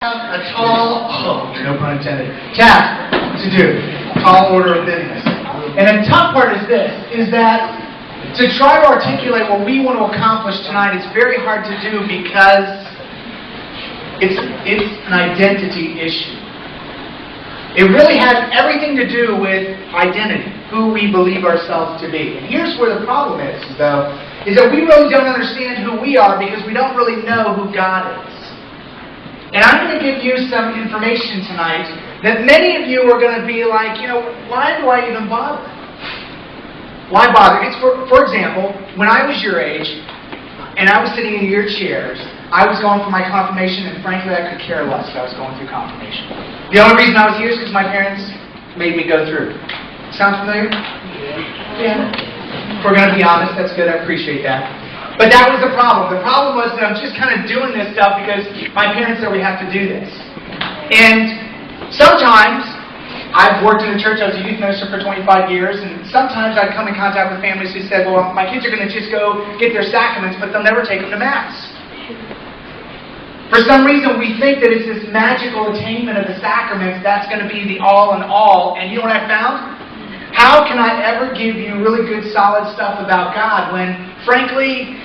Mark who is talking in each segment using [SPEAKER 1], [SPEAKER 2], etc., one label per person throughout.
[SPEAKER 1] A tall, no pun intended, task to do. Tall order of business. And the tough part is this, is that to try to articulate what we want to accomplish tonight is very hard to do because it's an identity issue. It really has everything to do with identity, who we believe ourselves to be. And here's where the problem is, though, is that we really don't understand who we are because we don't really know who God is. And I'm going to give you some information tonight that many of you are going to be like, why do I even bother? Why bother? It's for example, when I was your age, and I was sitting in your chairs, I was going for my confirmation, and frankly, I could care less if I was going through confirmation. The only reason I was here is because my parents made me go through. Sound familiar? Yeah. If we're going to be honest, that's good. I appreciate that. But that was the problem. The problem was that I'm just kind of doing this stuff because my parents said we have to do this. And sometimes, I've worked in the church, I was a youth minister for 25 years, and sometimes I'd come in contact with families who said, well, my kids are going to just go get their sacraments, but they'll never take them to Mass. For some reason, we think that it's this magical attainment of the sacraments that's going to be the all in all. And you know what I found? How can I ever give you really good, solid stuff about God when, frankly,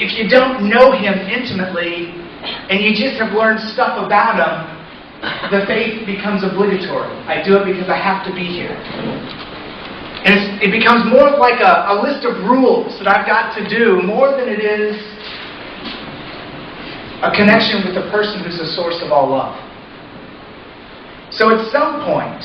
[SPEAKER 1] if you don't know Him intimately and you just have learned stuff about Him, the faith becomes obligatory. I do it because I have to be here. And it becomes more of like a list of rules that I've got to do more than it is a connection with the person who's the source of all love. So at some point,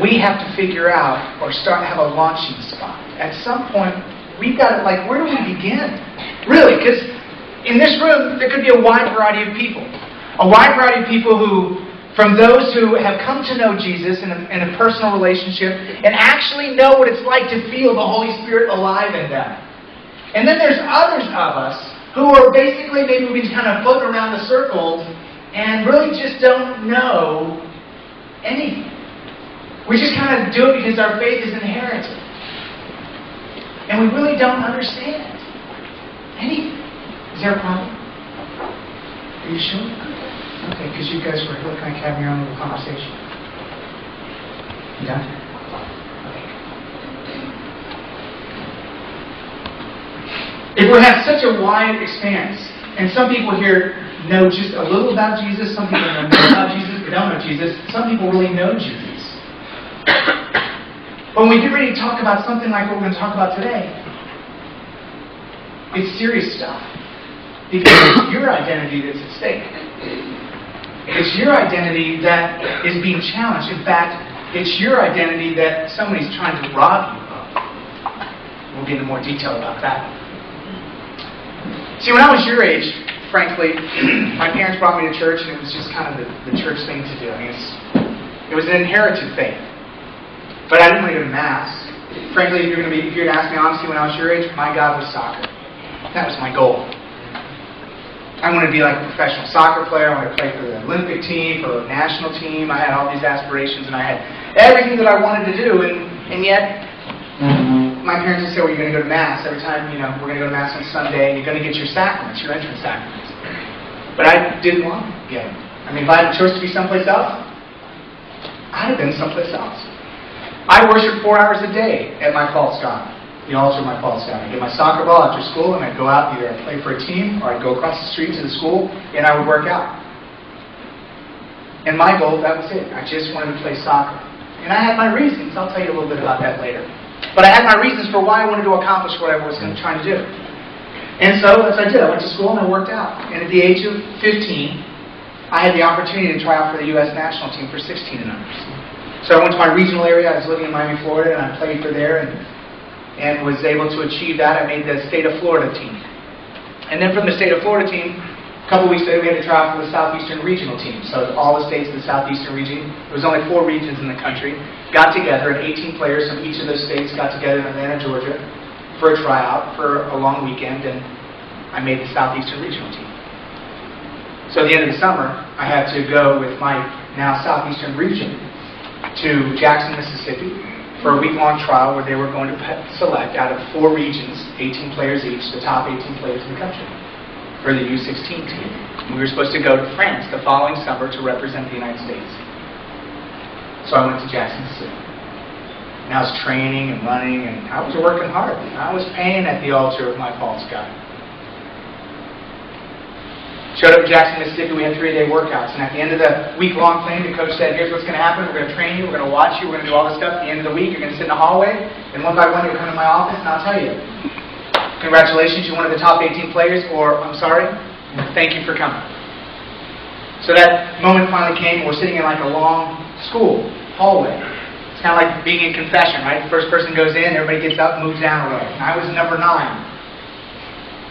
[SPEAKER 1] we have to figure out or start to have a launching spot. At some point, we've got to, where do we begin? Really, because in this room, there could be a wide variety of people. A wide variety of people who, from those who have come to know Jesus in a personal relationship and actually know what it's like to feel the Holy Spirit alive in them. And then there's others of us who are basically maybe we've kind of floating around the circles and really just don't know anything. We just kind of do it because our faith is inherited. And we really don't understand anything. Is there a problem? Are you sure? Okay, because you guys were kind of having your own little conversation. You done? Okay. If we have such a wide expanse, and some people here know just a little about Jesus, some people know more about Jesus, but don't know Jesus, some people really know Jesus. When we get ready to talk about something like what we're going to talk about today, it's serious stuff. Because it's your identity that's at stake. It's your identity that is being challenged. In fact, it's your identity that somebody's trying to rob you of. We'll get into more detail about that. See, when I was your age, frankly, my parents brought me to church, and it was just kind of the church thing to do. I mean, it was an inherited faith. But I didn't want to go to Mass. Frankly, if you're going to ask me honestly, when I was your age, my God was soccer. That was my goal. I wanted to be like a professional soccer player. I wanted to play for the Olympic team, for the national team. I had all these aspirations, and I had everything that I wanted to do. And yet, my parents would say, well, you're going to go to Mass every time, we're going to go to Mass on Sunday, and you're going to get your sacraments, your entrance sacraments. But I didn't want to get them. I mean, if I had a choice to be someplace else, I'd have been someplace else. I worshiped 4 hours a day at my false god, the altar of my false god. I'd get my soccer ball after school, and I'd go out, either I'd play for a team, or I'd go across the street to the school, and I would work out. And my goal, that was it. I just wanted to play soccer. And I had my reasons. I'll tell you a little bit about that later. But I had my reasons for why I wanted to accomplish what I was trying to do. And so, as I did, I went to school and I worked out. And at the age of 15, I had the opportunity to try out for the U.S. national team for 16 and unders. So I went to my regional area. I was living in Miami, Florida, and I played for there and was able to achieve that. I made the state of Florida team. And then from the state of Florida team, a couple weeks later, we had to try out for the Southeastern regional team. So all the states of the Southeastern region, there was only 4 regions in the country, got together, and 18 players from each of those states got together in Atlanta, Georgia, for a tryout for a long weekend, and I made the Southeastern regional team. So at the end of the summer, I had to go with my now Southeastern region to Jackson, Mississippi for a week-long trial where they were going to select out of 4 regions, 18 players each, the top 18 players in the country for the U16 team. we were supposed to go to France the following summer to represent the United States. So I went to Jackson City. And I was training and running, and I was working hard. I was paying at the altar of my false God. Showed up in Jackson, Mississippi. We had 3-day workouts. And at the end of the week-long thing, the coach said, here's what's going to happen. We're going to train you. We're going to watch you. We're going to do all this stuff. At the end of the week, you're going to sit in the hallway. And one by one, you'll come to my office, and I'll tell you, congratulations, you're one of the top 18 players, or I'm sorry, thank you for coming. So that moment finally came. We're sitting in like a long school hallway. It's kind of like being in confession, right? The first person goes in, everybody gets up and moves down a row. And I was number 9.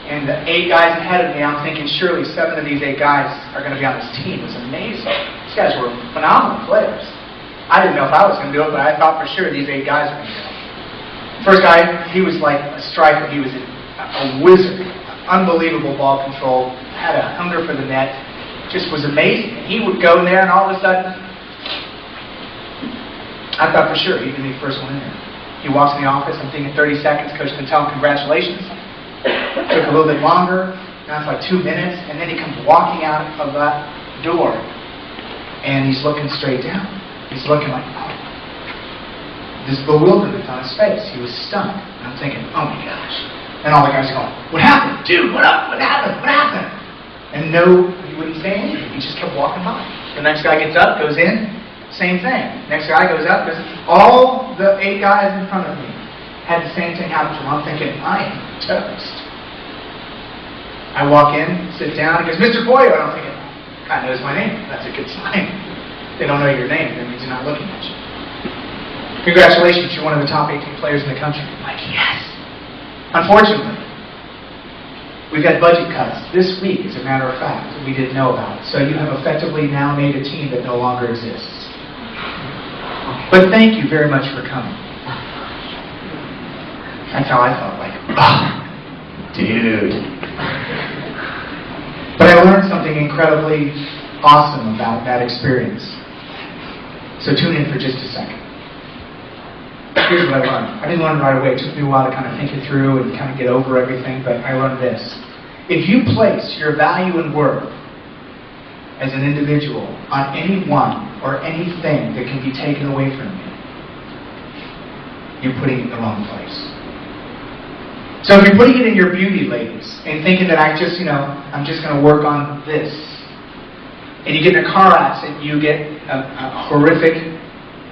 [SPEAKER 1] And the 8 guys ahead of me, I'm thinking, surely 7 of these 8 guys are going to be on this team. It was amazing. These guys were phenomenal players. I didn't know if I was going to do it, but I thought for sure these 8 guys were going to do it. First guy, he was like a striker. He was a wizard. Unbelievable ball control. Had a hunger for the net. Just was amazing. He would go in there, and all of a sudden, I thought for sure he'd be the first one in there. He walks in the office. I'm thinking 30 seconds. Coach can tell him congratulations. Took a little bit longer. Now it's like 2 minutes. And then he comes walking out of that door. And he's looking straight down. He's looking like, oh. This bewilderment on his face. He was stunned. And I'm thinking, oh my gosh. And all the guys are going, what happened? Dude, what up? What happened? What happened? And no, he wouldn't say anything. He just kept walking by. The next guy gets up, goes in. Same thing. Next guy goes up. All the 8 guys in front of me had the same thing happen to him. I'm thinking, I am toast. I walk in, sit down, he goes, Mr. Poyo. And I'm thinking, God knows my name. That's a good sign. They don't know your name. That means they're not looking at you. Congratulations, you're one of the top 18 players in the country. I'm like, yes. Unfortunately, we've had budget cuts this week, as a matter of fact, that we didn't know about. So you have effectively now made a team that no longer exists. But thank you very much for coming. That's how I felt, like, oh, dude. But I learned something incredibly awesome about that experience. So tune in for just a second. Here's what I learned. I didn't learn right away. It took me a while to kind of think it through and kind of get over everything, but I learned this. If you place your value and worth as an individual on anyone or anything that can be taken away from you, you're putting it in the wrong place. So if you're putting it in your beauty, ladies, and thinking that I'm just going to work on this, and you get in a car accident, you get a horrific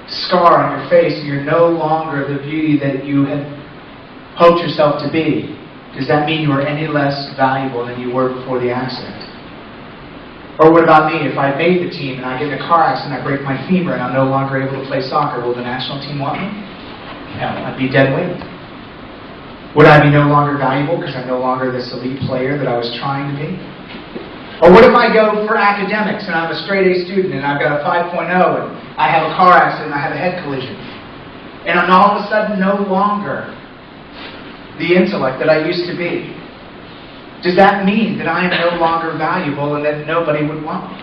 [SPEAKER 1] scar on your face, and you're no longer the beauty that you had hoped yourself to be, does that mean you are any less valuable than you were before the accident? Or what about me? If I made the team and I get in a car accident, I break my femur, and I'm no longer able to play soccer, will the national team want me? No, I'd be dead weight. Would I be no longer valuable because I'm no longer this elite player that I was trying to be? Or what if I go for academics and I'm a straight A student and I've got a 5.0 and I have a car accident and I have a head collision, and I'm all of a sudden no longer the intellect that I used to be? Does that mean that I am no longer valuable and that nobody would want me?